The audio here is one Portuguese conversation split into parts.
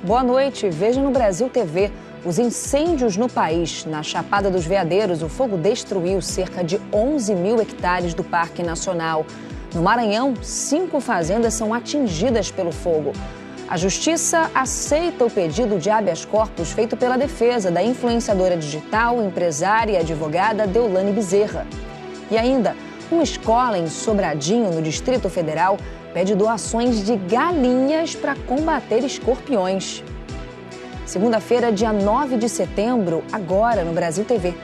Boa noite, veja no Brasil TV. Os incêndios no país. Na Chapada dos Veadeiros, o fogo destruiu cerca de 11 mil hectares do Parque Nacional. No Maranhão, 5 fazendas são atingidas pelo fogo. A Justiça aceita o pedido de habeas corpus feito pela defesa da influenciadora digital, empresária e advogada Deolane Bezerra. E ainda, uma escola em Sobradinho, no Distrito Federal, pede doações de galinhas para combater escorpiões. Segunda-feira, dia 9 de setembro, agora no Brasil TV.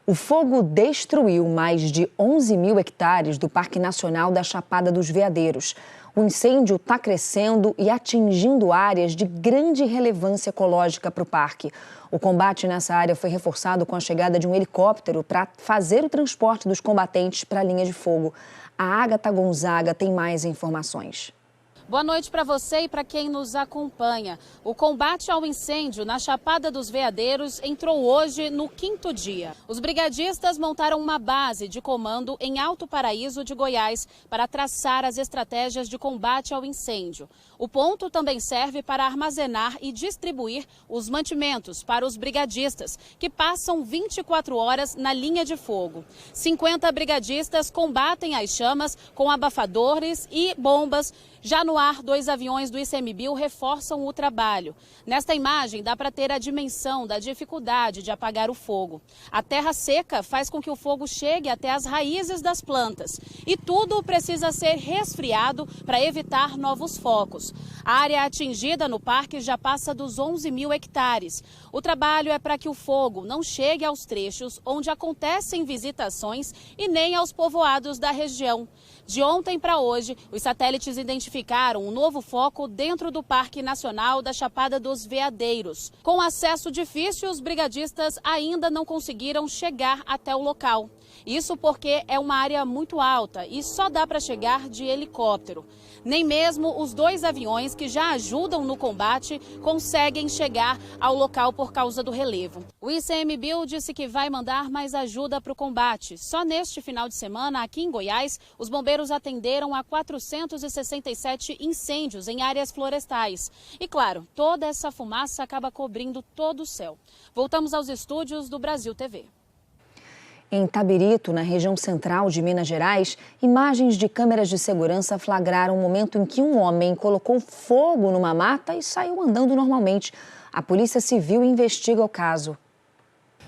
O fogo destruiu mais de 11 mil hectares do Parque Nacional da Chapada dos Veadeiros. O incêndio está crescendo e atingindo áreas de grande relevância ecológica para o parque. O combate nessa área foi reforçado com a chegada de um helicóptero para fazer o transporte dos combatentes para a linha de fogo. A Agatha Gonzaga tem mais informações. Boa noite para você e para quem nos acompanha. O combate ao incêndio na Chapada dos Veadeiros entrou hoje no 5º dia. Os brigadistas montaram uma base de comando em Alto Paraíso de Goiás para traçar as estratégias de combate ao incêndio. O ponto também serve para armazenar e distribuir os mantimentos para os brigadistas, que passam 24 horas na linha de fogo. 50 brigadistas combatem as chamas com abafadores e bombas. Já no ar, 2 aviões do ICMBio reforçam o trabalho. Nesta imagem, dá para ter a dimensão da dificuldade de apagar o fogo. A terra seca faz com que o fogo chegue até as raízes das plantas. E tudo precisa ser resfriado para evitar novos focos. A área atingida no parque já passa dos 11 mil hectares. O trabalho é para que o fogo não chegue aos trechos onde acontecem visitações e nem aos povoados da região. De ontem para hoje, os satélites identificaram um novo foco dentro do Parque Nacional da Chapada dos Veadeiros. Com acesso difícil, os brigadistas ainda não conseguiram chegar até o local. Isso porque é uma área muito alta e só dá para chegar de helicóptero. Nem mesmo os 2 aviões que já ajudam no combate conseguem chegar ao local por causa do relevo. O ICMBio disse que vai mandar mais ajuda para o combate. Só neste final de semana, aqui em Goiás, os bombeiros atenderam a 467 incêndios em áreas florestais. E claro, toda essa fumaça acaba cobrindo todo o céu. Voltamos aos estúdios do Brasil TV. Em Itabirito, na região central de Minas Gerais, imagens de câmeras de segurança flagraram o momento em que um homem colocou fogo numa mata e saiu andando normalmente. A Polícia Civil investiga o caso.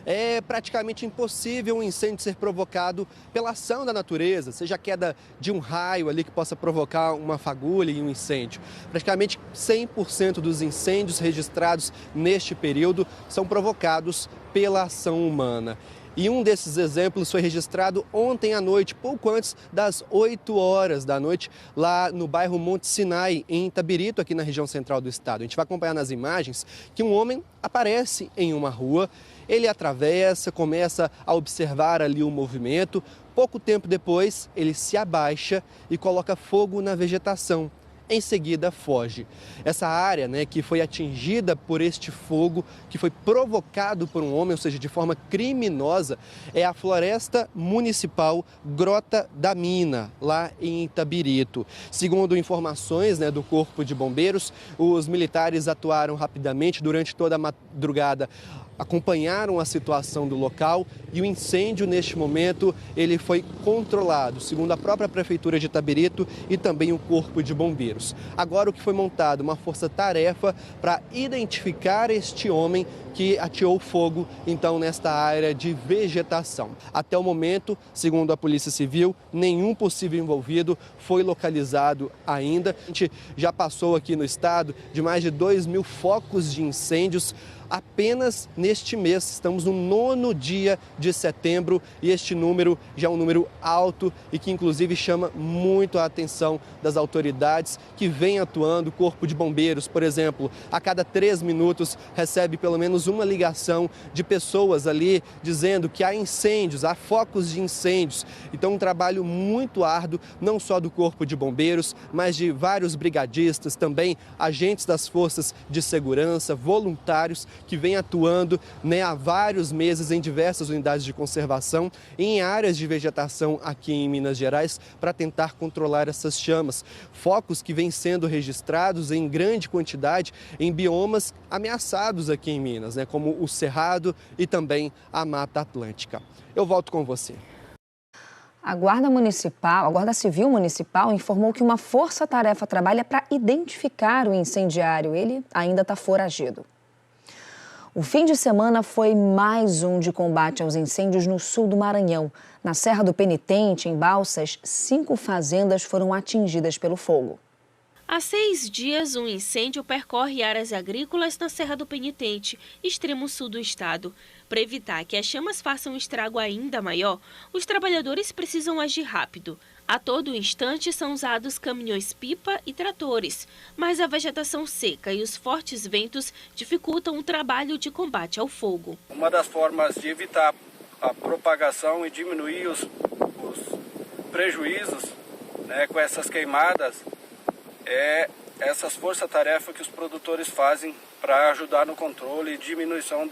É praticamente impossível um incêndio ser provocado pela ação da natureza, seja a queda de um raio ali que possa provocar uma fagulha e um incêndio. Praticamente 100% dos incêndios registrados neste período são provocados pela ação humana. E um desses exemplos foi registrado ontem à noite, pouco antes das 8 horas da noite, lá no bairro Monte Sinai, em Itabirito, aqui na região central do estado. A gente vai acompanhar nas imagens que um homem aparece em uma rua, ele atravessa, começa a observar ali o movimento. Pouco tempo depois, ele se abaixa e coloca fogo na vegetação. Em seguida, foge. Essa área, que foi atingida por este fogo, que foi provocado por um homem, ou seja, de forma criminosa, é a Floresta Municipal Grota da Mina, lá em Itabirito. Segundo informações do Corpo de Bombeiros, os militares atuaram rapidamente durante toda a madrugada, acompanharam a situação do local e o incêndio, neste momento, ele foi controlado, segundo a própria Prefeitura de Itabirito e também o Corpo de Bombeiros. Agora o que foi montado, uma força-tarefa para identificar este homem que ateou fogo, então, nesta área de vegetação. Até o momento, segundo a Polícia Civil, nenhum possível envolvido foi localizado ainda. A gente já passou aqui no estado de mais de 2 mil focos de incêndios apenas neste mês. Estamos no 9º dia de setembro e este número já é um número alto e que inclusive chama muito a atenção das autoridades que vêm atuando. O Corpo de Bombeiros, por exemplo, a cada 3 minutos recebe pelo menos uma ligação de pessoas ali dizendo que há incêndios, há focos de incêndios. Então um trabalho muito árduo, não só do Corpo de Bombeiros, mas de vários brigadistas, também agentes das forças de segurança, voluntários, que vem atuando, há vários meses em diversas unidades de conservação e em áreas de vegetação aqui em Minas Gerais para tentar controlar essas chamas. Focos que vêm sendo registrados em grande quantidade em biomas ameaçados aqui em Minas, como o Cerrado e também a Mata Atlântica. Eu volto com você. A Guarda Civil Municipal informou que uma força-tarefa trabalha para identificar o incendiário. Ele ainda está foragido. O fim de semana foi mais um de combate aos incêndios no sul do Maranhão. Na Serra do Penitente, em Balsas, 5 fazendas foram atingidas pelo fogo. Há 6 dias, um incêndio percorre áreas agrícolas na Serra do Penitente, extremo sul do estado. Para evitar que as chamas façam um estrago ainda maior, os trabalhadores precisam agir rápido. A todo instante são usados caminhões-pipa e tratores, mas a vegetação seca e os fortes ventos dificultam o trabalho de combate ao fogo. Uma das formas de evitar a propagação e diminuir os prejuízos com essas queimadas é essas forças-tarefa que os produtores fazem para ajudar no controle e diminuição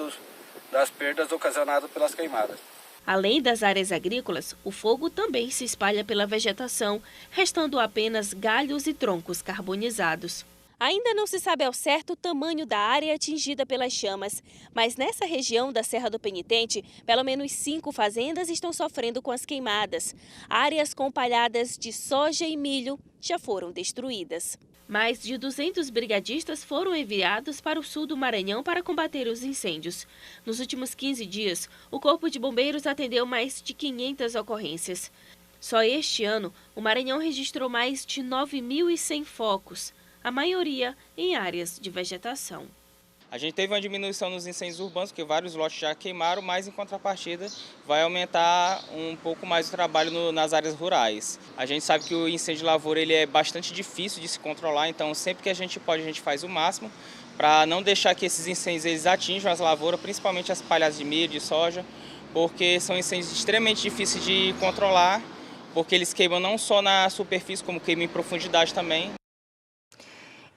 das perdas ocasionadas pelas queimadas. Além das áreas agrícolas, o fogo também se espalha pela vegetação, restando apenas galhos e troncos carbonizados. Ainda não se sabe ao certo o tamanho da área atingida pelas chamas, mas nessa região da Serra do Penitente, pelo menos 5 fazendas estão sofrendo com as queimadas. Áreas com palhadas de soja e milho já foram destruídas. Mais de 200 brigadistas foram enviados para o sul do Maranhão para combater os incêndios. Nos últimos 15 dias, o Corpo de Bombeiros atendeu mais de 500 ocorrências. Só este ano, o Maranhão registrou mais de 9.100 focos, a maioria em áreas de vegetação. A gente teve uma diminuição nos incêndios urbanos, porque vários lotes já queimaram, mas em contrapartida vai aumentar um pouco mais o trabalho nas áreas rurais. A gente sabe que o incêndio de lavoura ele é bastante difícil de se controlar, então sempre que a gente pode, a gente faz o máximo para não deixar que esses incêndios eles atinjam as lavouras, principalmente as palhadas de milho, de soja, porque são incêndios extremamente difíceis de controlar, porque eles queimam não só na superfície, como queimam em profundidade também.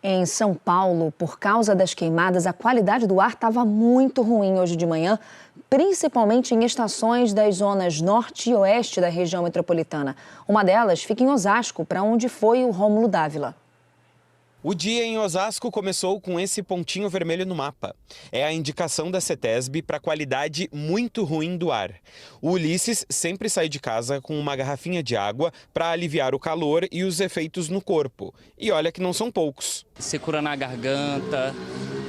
Em São Paulo, por causa das queimadas, a qualidade do ar estava muito ruim hoje de manhã, principalmente em estações das zonas norte e oeste da região metropolitana. Uma delas fica em Osasco, para onde foi o Rômulo Dávila. O dia em Osasco começou com esse pontinho vermelho no mapa. É a indicação da CETESB para a qualidade muito ruim do ar. O Ulisses sempre sai de casa com uma garrafinha de água para aliviar o calor e os efeitos no corpo. E olha que não são poucos. Secura na garganta,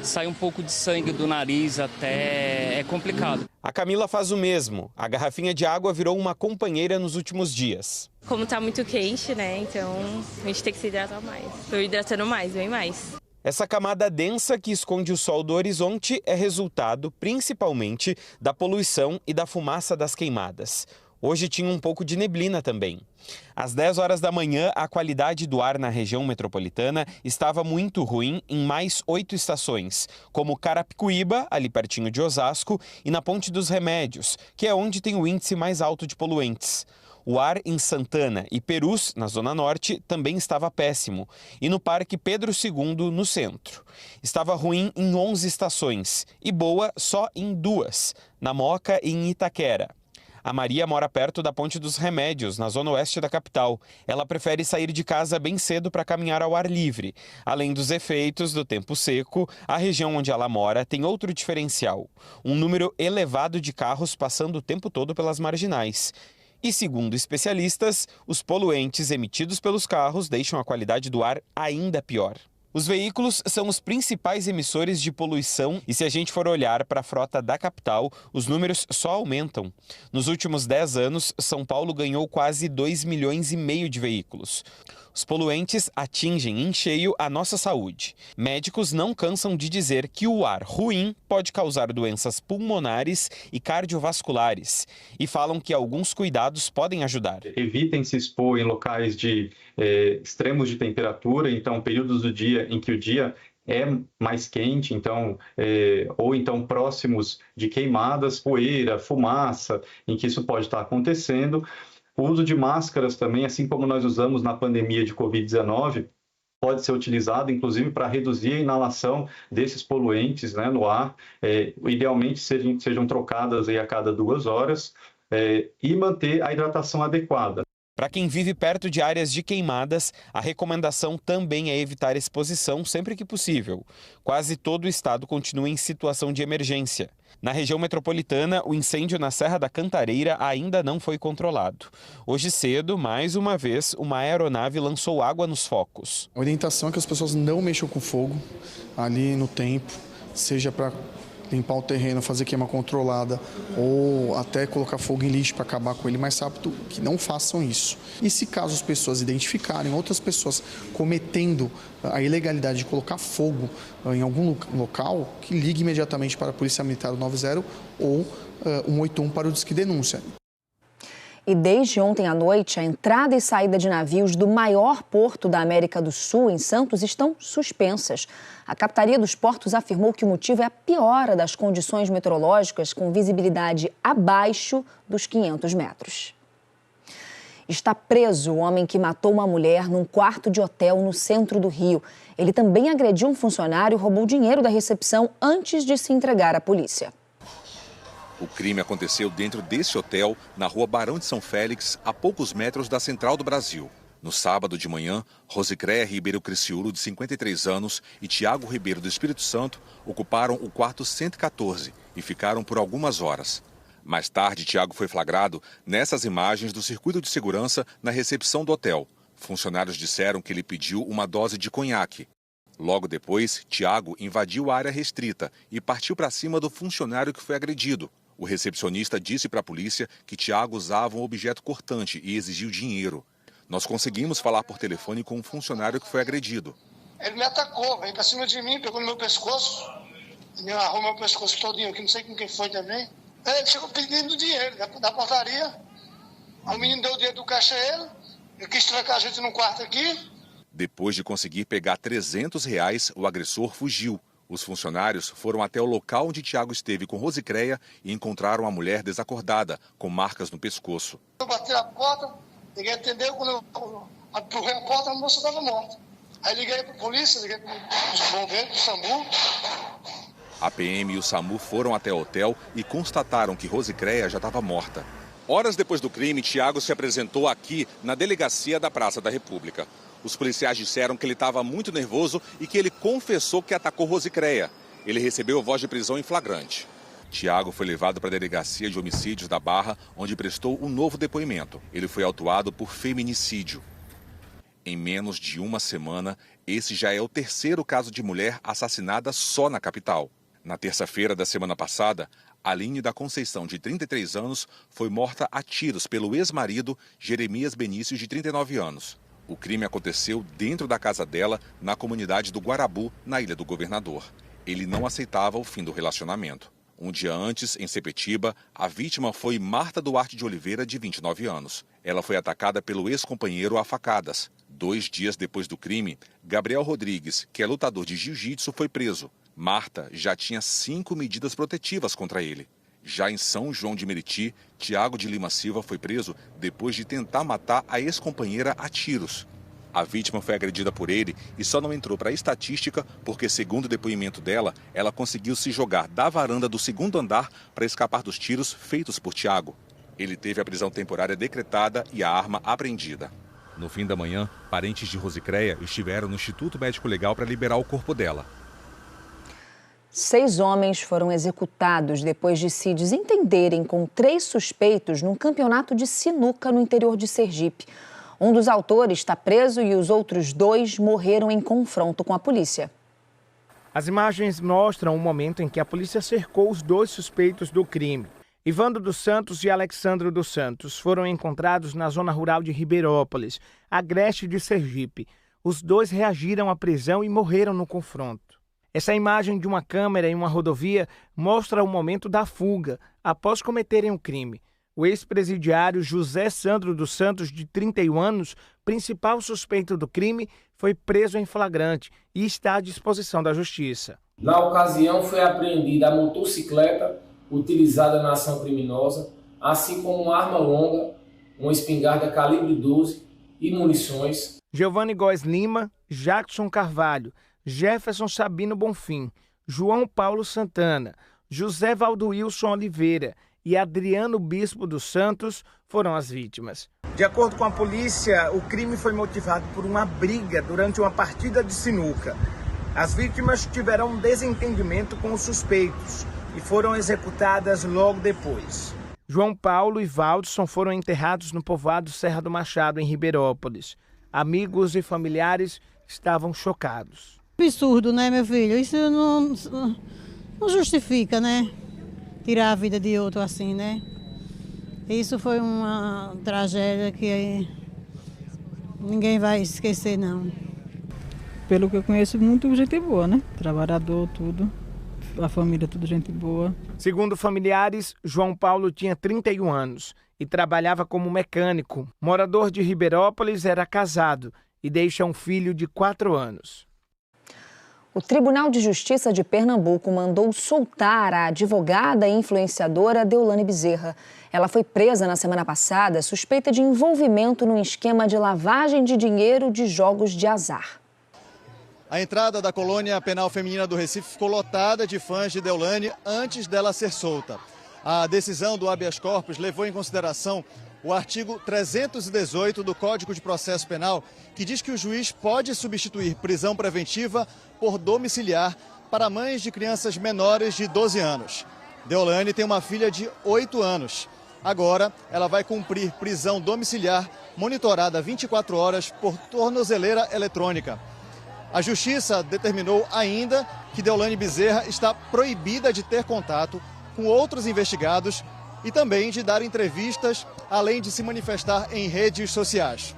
sai um pouco de sangue do nariz até, é complicado. A Camila faz o mesmo. A garrafinha de água virou uma companheira nos últimos dias. Como tá muito quente, então a gente tem que se hidratar mais. Tô hidratando mais, bem mais. Essa camada densa que esconde o sol do horizonte é resultado, principalmente, da poluição e da fumaça das queimadas. Hoje tinha um pouco de neblina também. Às 10 horas da manhã, a qualidade do ar na região metropolitana estava muito ruim em mais 8 estações, como Carapicuíba, ali pertinho de Osasco, e na Ponte dos Remédios, que é onde tem o índice mais alto de poluentes. O ar em Santana e Perus, na Zona Norte, também estava péssimo. E no Parque Pedro II, no centro. Estava ruim em 11 estações e boa só em 2, na Moca e em Itaquera. A Maria mora perto da Ponte dos Remédios, na zona oeste da capital. Ela prefere sair de casa bem cedo para caminhar ao ar livre. Além dos efeitos do tempo seco, a região onde ela mora tem outro diferencial. Um número elevado de carros passando o tempo todo pelas marginais. E, segundo especialistas, os poluentes emitidos pelos carros deixam a qualidade do ar ainda pior. Os veículos são os principais emissores de poluição e se a gente for olhar para a frota da capital, os números só aumentam. Nos últimos 10 anos, São Paulo ganhou quase 2,5 milhões de veículos. Os poluentes atingem em cheio a nossa saúde. Médicos não cansam de dizer que o ar ruim pode causar doenças pulmonares e cardiovasculares e falam que alguns cuidados podem ajudar. Evitem se expor em locais de extremos de temperatura, então períodos do dia em que o dia é mais quente, ou então próximos de queimadas, poeira, fumaça, em que isso pode estar acontecendo. O uso de máscaras também, assim como nós usamos na pandemia de Covid-19, pode ser utilizado, inclusive, para reduzir a inalação desses poluentes, né, no ar. Idealmente, sejam trocadas aí a cada 2 horas e manter a hidratação adequada. Para quem vive perto de áreas de queimadas, a recomendação também é evitar exposição sempre que possível. Quase todo o estado continua em situação de emergência. Na região metropolitana, o incêndio na Serra da Cantareira ainda não foi controlado. Hoje cedo, mais uma vez, uma aeronave lançou água nos focos. A orientação é que as pessoas não mexam com fogo ali no tempo, seja para limpar o terreno, fazer queima controlada ou até colocar fogo em lixo para acabar com ele mais rápido, que não façam isso. E se caso as pessoas identificarem outras pessoas cometendo a ilegalidade de colocar fogo em algum local, que ligue imediatamente para a Polícia Militar 90 ou 181 para o Disque Denúncia. E desde ontem à noite, a entrada e saída de navios do maior porto da América do Sul, em Santos, estão suspensas. A Capitania dos Portos afirmou que o motivo é a piora das condições meteorológicas, com visibilidade abaixo dos 500 metros. Está preso o homem que matou uma mulher num quarto de hotel no centro do Rio. Ele também agrediu um funcionário e roubou dinheiro da recepção antes de se entregar à polícia. O crime aconteceu dentro desse hotel, na rua Barão de São Félix, a poucos metros da Central do Brasil. No sábado de manhã, Rosicréia Ribeiro Criciúlo, de 53 anos, e Tiago Ribeiro do Espírito Santo ocuparam o quarto 114 e ficaram por algumas horas. Mais tarde, Tiago foi flagrado nessas imagens do circuito de segurança na recepção do hotel. Funcionários disseram que ele pediu uma dose de conhaque. Logo depois, Tiago invadiu a área restrita e partiu para cima do funcionário que foi agredido. O recepcionista disse para a polícia que Tiago usava um objeto cortante e exigiu dinheiro. Nós conseguimos falar por telefone com um funcionário que foi agredido. Ele me atacou, veio para cima de mim, pegou no meu pescoço, me amarrou meu pescoço todinho aqui, não sei com quem foi também. Ele chegou pedindo dinheiro da portaria. O menino deu o dinheiro do caixa a ele, eu quis trancar a gente num quarto aqui. Depois de conseguir pegar R$300, o agressor fugiu. Os funcionários foram até o local onde Tiago esteve com Rosicréia e encontraram a mulher desacordada, com marcas no pescoço. Eu bati a porta, ninguém atendeu, quando eu empurrei a porta, a moça estava morta. Aí liguei para a polícia, liguei para os bombeiros, para o SAMU. A PM e o SAMU foram até o hotel e constataram que Rosicréia já estava morta. Horas depois do crime, Tiago se apresentou aqui na delegacia da Praça da República. Os policiais disseram que ele estava muito nervoso e que ele confessou que atacou Rosicréia. Ele recebeu voz de prisão em flagrante. Tiago foi levado para a delegacia de homicídios da Barra, onde prestou um novo depoimento. Ele foi autuado por feminicídio. Em menos de uma semana, esse já é o terceiro caso de mulher assassinada só na capital. Na terça-feira da semana passada, Aline da Conceição, de 33 anos, foi morta a tiros pelo ex-marido Jeremias Benício, de 39 anos. O crime aconteceu dentro da casa dela, na comunidade do Guarabu, na Ilha do Governador. Ele não aceitava o fim do relacionamento. Um dia antes, em Sepetiba, a vítima foi Marta Duarte de Oliveira, de 29 anos. Ela foi atacada pelo ex-companheiro a facadas. 2 dias depois do crime, Gabriel Rodrigues, que é lutador de jiu-jitsu, foi preso. Marta já tinha 5 medidas protetivas contra ele. Já em São João de Meriti, Tiago de Lima Silva foi preso depois de tentar matar a ex-companheira a tiros. A vítima foi agredida por ele e só não entrou para a estatística porque, segundo o depoimento dela, ela conseguiu se jogar da varanda do 2º andar para escapar dos tiros feitos por Tiago. Ele teve a prisão temporária decretada e a arma apreendida. No fim da manhã, parentes de Rosicréia estiveram no Instituto Médico Legal para liberar o corpo dela. 6 homens foram executados depois de se desentenderem com 3 suspeitos num campeonato de sinuca no interior de Sergipe. Um dos autores está preso e os outros 2 morreram em confronto com a polícia. As imagens mostram o momento em que a polícia cercou os 2 suspeitos do crime. Ivandro dos Santos e Alexandro dos Santos foram encontrados na zona rural de Ribeirópolis, agreste de Sergipe. Os 2 reagiram à prisão e morreram no confronto. Essa imagem de uma câmera em uma rodovia mostra o momento da fuga, após cometerem o crime. O ex-presidiário José Sandro dos Santos, de 31 anos, principal suspeito do crime, foi preso em flagrante e está à disposição da Justiça. Na ocasião foi apreendida a motocicleta utilizada na ação criminosa, assim como uma arma longa, uma espingarda calibre 12 e munições. Giovanni Góes Lima, Jackson Carvalho, Jefferson Sabino Bonfim, João Paulo Santana, José Valdoilson Oliveira e Adriano Bispo dos Santos foram as vítimas. De acordo com a polícia, o crime foi motivado por uma briga durante uma partida de sinuca. As vítimas tiveram um desentendimento com os suspeitos e foram executadas logo depois. João Paulo e Valdson foram enterrados no povoado Serra do Machado, em Ribeirópolis. Amigos e familiares estavam chocados. Absurdo, né, meu filho? Isso não justifica, né? Tirar a vida de outro assim, né? Isso foi uma tragédia que ninguém vai esquecer, não. Pelo que eu conheço, muito gente boa, né? Trabalhador, tudo. A família, tudo gente boa. Segundo familiares, João Paulo tinha 31 anos e trabalhava como mecânico. Morador de Ribeirópolis, era casado e deixa um filho de 4 anos. O Tribunal de Justiça de Pernambuco mandou soltar a advogada e influenciadora Deolane Bezerra. Ela foi presa na semana passada, suspeita de envolvimento num esquema de lavagem de dinheiro de jogos de azar. A entrada da colônia penal feminina do Recife ficou lotada de fãs de Deolane antes dela ser solta. A decisão do habeas corpus levou em consideração o artigo 318 do Código de Processo Penal, que diz que o juiz pode substituir prisão preventiva por domiciliar para mães de crianças menores de 12 anos. Deolane tem uma filha de 8 anos. Agora, ela vai cumprir prisão domiciliar monitorada 24 horas por tornozeleira eletrônica. A Justiça determinou ainda que Deolane Bezerra está proibida de ter contato com outros investigados e também de dar entrevistas, além de se manifestar em redes sociais.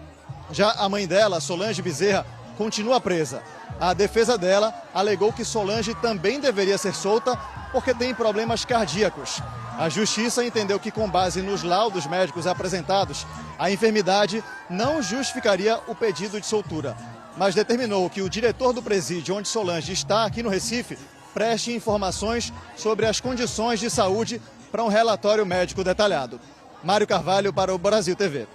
Já a mãe dela, Solange Bezerra, continua presa. A defesa dela alegou que Solange também deveria ser solta porque tem problemas cardíacos. A Justiça entendeu que, com base nos laudos médicos apresentados, a enfermidade não justificaria o pedido de soltura, mas determinou que o diretor do presídio onde Solange está, aqui no Recife, preste informações sobre as condições de saúde para um relatório médico detalhado. Mário Carvalho para o Brasil TV.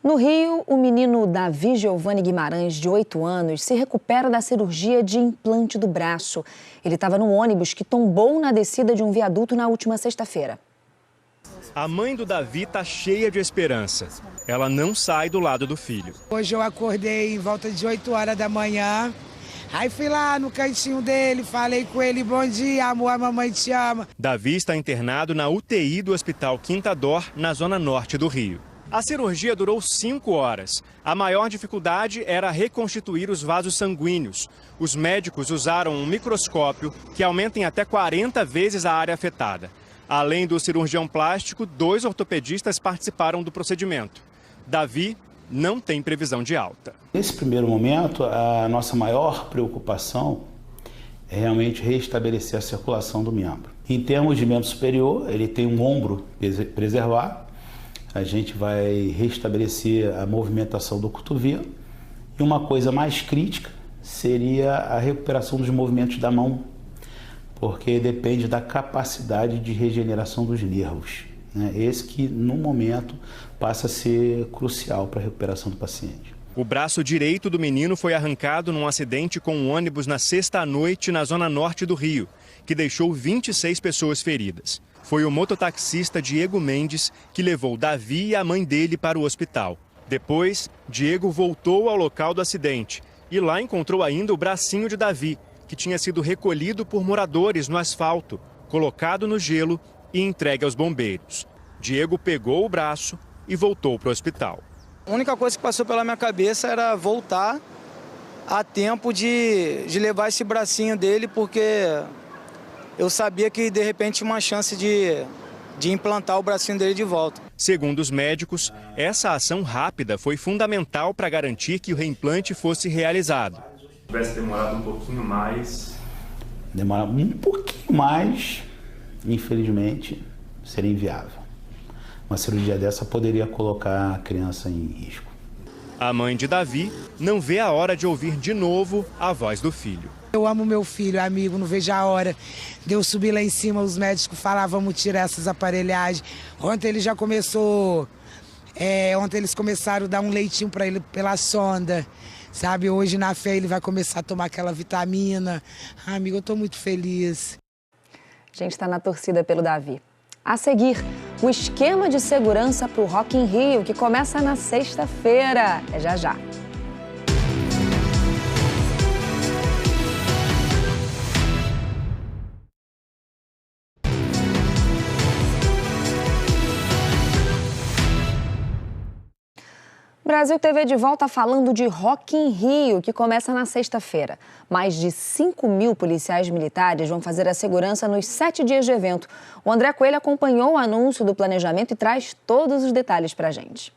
No Rio, o menino Davi Giovanni Guimarães, de 8 anos, se recupera da cirurgia de implante do braço. Ele estava no ônibus que tombou na descida de um viaduto na última sexta-feira. A mãe do Davi está cheia de esperança. Ela não sai do lado do filho. Hoje eu acordei em volta de 8 horas da manhã. Aí fui lá no cantinho dele, falei com ele, bom dia, amor, a mamãe te ama. Davi está internado na UTI do Hospital Quinta Dor, na zona norte do Rio. A cirurgia durou 5 horas. A maior dificuldade era reconstituir os vasos sanguíneos. Os médicos usaram um microscópio que aumenta em até 40 vezes a área afetada. Além do cirurgião plástico, 2 ortopedistas participaram do procedimento. Davi não tem previsão de alta. Nesse primeiro momento, a nossa maior preocupação é realmente restabelecer a circulação do membro. Em termos de membro superior, ele tem um ombro preservado. A gente vai restabelecer a movimentação do cotovelo. E uma coisa mais crítica seria a recuperação dos movimentos da mão, porque depende da capacidade de regeneração dos nervos. Esse que, no momento, passa a ser crucial para a recuperação do paciente. O braço direito do menino foi arrancado num acidente com um ônibus na sexta-noite na zona norte do Rio, que deixou 26 pessoas feridas. Foi o mototaxista Diego Mendes que levou Davi e a mãe dele para o hospital. Depois, Diego voltou ao local do acidente e lá encontrou ainda o bracinho de Davi, que tinha sido recolhido por moradores no asfalto, colocado no gelo e entregue aos bombeiros. Diego pegou o braço e voltou para o hospital. A única coisa que passou pela minha cabeça era voltar a tempo de levar esse bracinho dele, porque eu sabia que, de repente, tinha uma chance de implantar o bracinho dele de volta. Segundo os médicos, essa ação rápida foi fundamental para garantir que o reimplante fosse realizado. Se tivesse demorado um pouquinho mais... Demorar um pouquinho mais, infelizmente, seria inviável. Uma cirurgia dessa poderia colocar a criança em risco. A mãe de Davi não vê a hora de ouvir de novo a voz do filho. Eu amo meu filho, amigo, não vejo a hora de eu subir lá em cima, os médicos falavam, vamos tirar essas aparelhagens. Ontem ele já começou Ontem eles começaram a dar um leitinho para ele pela sonda, sabe? Hoje na fé ele vai começar a tomar aquela vitamina. Amigo, eu tô muito feliz. A gente está na torcida pelo Davi. A seguir, o esquema de segurança para o Rock in Rio, que começa na sexta-feira. É já já. Brasil TV de volta falando de Rock in Rio, que começa na sexta-feira. Mais de 5.000 policiais militares vão fazer a segurança nos 7 dias de evento. O André Coelho acompanhou o anúncio do planejamento e traz todos os detalhes para a gente.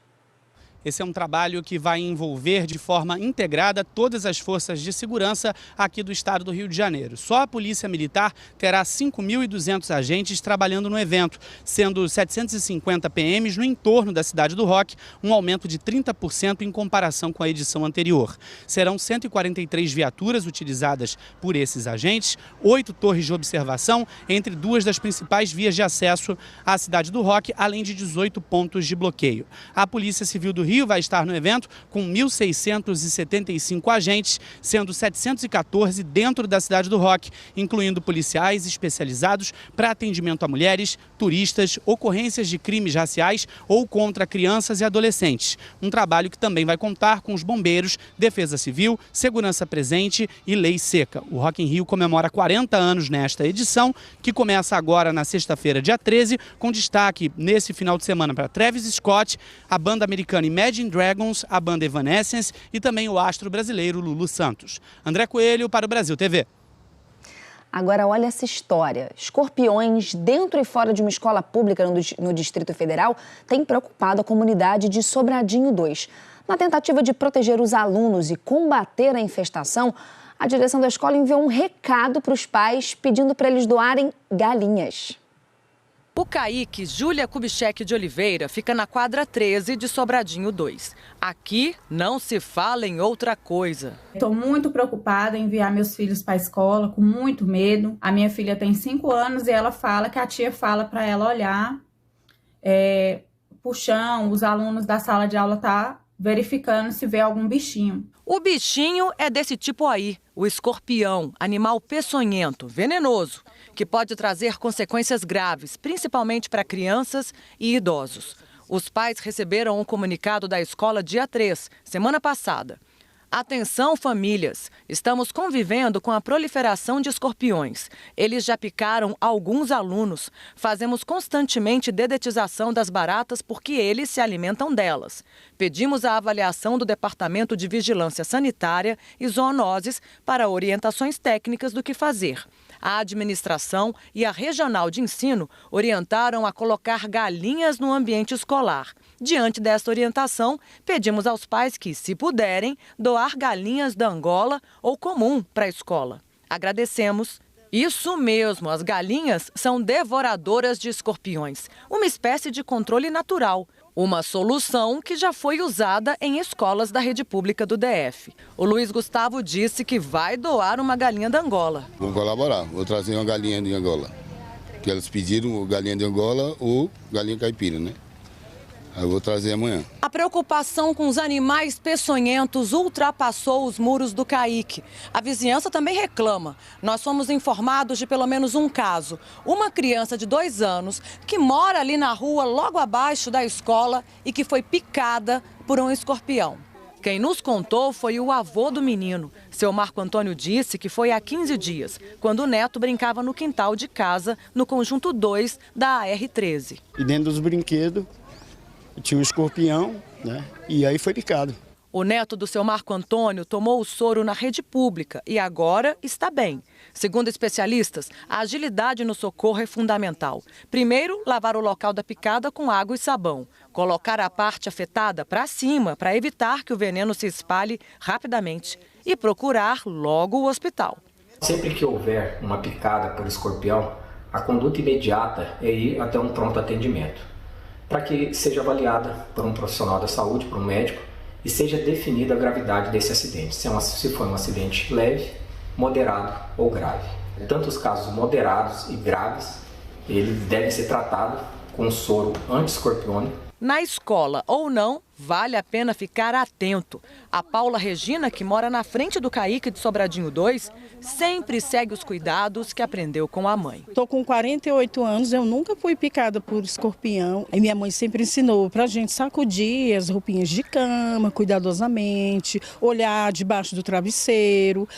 Esse é um trabalho que vai envolver de forma integrada todas as forças de segurança aqui do estado do Rio de Janeiro. Só a Polícia Militar terá 5.200 agentes trabalhando no evento, sendo 750 PMs no entorno da cidade do Rock, um aumento de 30% em comparação com a edição anterior. Serão 143 viaturas utilizadas por esses agentes, 8 torres de observação entre 2 das principais vias de acesso à cidade do Rock, além de 18 pontos de bloqueio. A Polícia Civil do Rio vai estar no evento com 1.675 agentes, sendo 714 dentro da cidade do Rock, incluindo policiais especializados para atendimento a mulheres, turistas, ocorrências de crimes raciais ou contra crianças e adolescentes. Um trabalho que também vai contar com os bombeiros, Defesa Civil, Segurança Presente e Lei Seca. O Rock in Rio comemora 40 anos nesta edição, que começa agora na sexta-feira, dia 13, com destaque nesse final de semana para Travis Scott, a banda americana Imagine Dragons, a banda Evanescence e também o astro brasileiro Lulu Santos. André Coelho para o Brasil TV. Agora olha essa história. Escorpiões dentro e fora de uma escola pública no Distrito Federal têm preocupado a comunidade de Sobradinho 2. Na tentativa de proteger os alunos e combater a infestação, a direção da escola enviou um recado para os pais pedindo para eles doarem galinhas. O CAIC Júlia Kubitschek de Oliveira fica na quadra 13 de Sobradinho 2. Aqui não se fala em outra coisa. Estou muito preocupada em enviar meus filhos para a escola, com muito medo. A minha filha tem 5 anos e ela fala que a tia fala para ela olhar pro chão, os alunos da sala de aula tá verificando se vê algum bichinho. O bichinho é desse tipo aí, o escorpião, animal peçonhento, venenoso, que pode trazer consequências graves, principalmente para crianças e idosos. Os pais receberam um comunicado da escola dia 3, semana passada. Atenção, famílias! Estamos convivendo com a proliferação de escorpiões. Eles já picaram alguns alunos. Fazemos constantemente dedetização das baratas porque eles se alimentam delas. Pedimos a avaliação do Departamento de Vigilância Sanitária e Zoonoses para orientações técnicas do que fazer. A administração e a regional de ensino orientaram a colocar galinhas no ambiente escolar. Diante desta orientação, pedimos aos pais que, se puderem, doar galinhas da Angola ou comum para a escola. Agradecemos. Isso mesmo, as galinhas são devoradoras de escorpiões, uma espécie de controle natural. Uma solução que já foi usada em escolas da rede pública do DF. O Luiz Gustavo disse que vai doar uma galinha da Angola. Vou colaborar, vou trazer uma galinha de Angola. Que eles pediram galinha de Angola ou galinha caipira, né? Aí eu vou trazer amanhã. A preocupação com os animais peçonhentos ultrapassou os muros do CAIC. A vizinhança também reclama. Nós fomos informados de pelo menos um caso. Uma criança de 2 anos que mora ali na rua, logo abaixo da escola, e que foi picada por um escorpião. Quem nos contou foi o avô do menino. Seu Marco Antônio disse que foi há 15 dias, quando o neto brincava no quintal de casa, no conjunto 2 da AR-13. E dentro dos brinquedos tinha um escorpião, né? E aí foi picado. O neto do seu Marco Antônio tomou o soro na rede pública e agora está bem. Segundo especialistas, a agilidade no socorro é fundamental. Primeiro, lavar o local da picada com água e sabão. Colocar a parte afetada para cima para evitar que o veneno se espalhe rapidamente. E procurar logo o hospital. Sempre que houver uma picada por escorpião, a conduta imediata é ir até um pronto atendimento, para que seja avaliada por um profissional da saúde, por um médico, e seja definida a gravidade desse acidente, se for um acidente leve, moderado ou grave. Tanto os casos moderados e graves, ele deve ser tratado com soro anti-escorpiônico. Na escola ou não, vale a pena ficar atento. A Paula Regina, que mora na frente do CAIC de Sobradinho 2, sempre segue os cuidados que aprendeu com a mãe. Estou com 48 anos, eu nunca fui picada por escorpião. E minha mãe sempre ensinou para a gente sacudir as roupinhas de cama cuidadosamente, olhar debaixo do travesseiro,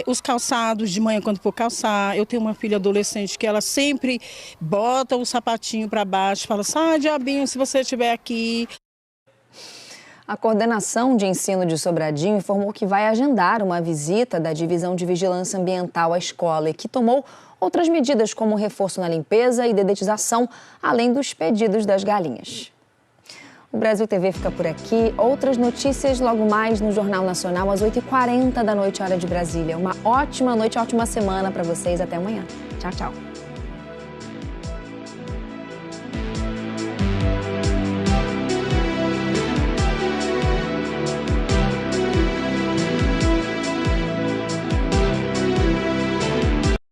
os calçados de manhã quando for calçar. Eu tenho uma filha adolescente que ela sempre bota o sapatinho para baixo e fala assim, diabinho, se você estiver aqui. A coordenação de ensino de Sobradinho informou que vai agendar uma visita da Divisão de Vigilância Ambiental à escola e que tomou outras medidas como reforço na limpeza e dedetização, além dos pedidos das galinhas. O Brasil TV fica por aqui. Outras notícias logo mais no Jornal Nacional às 8h40 da noite, hora de Brasília. Uma ótima noite, ótima semana para vocês. Até amanhã. Tchau, tchau.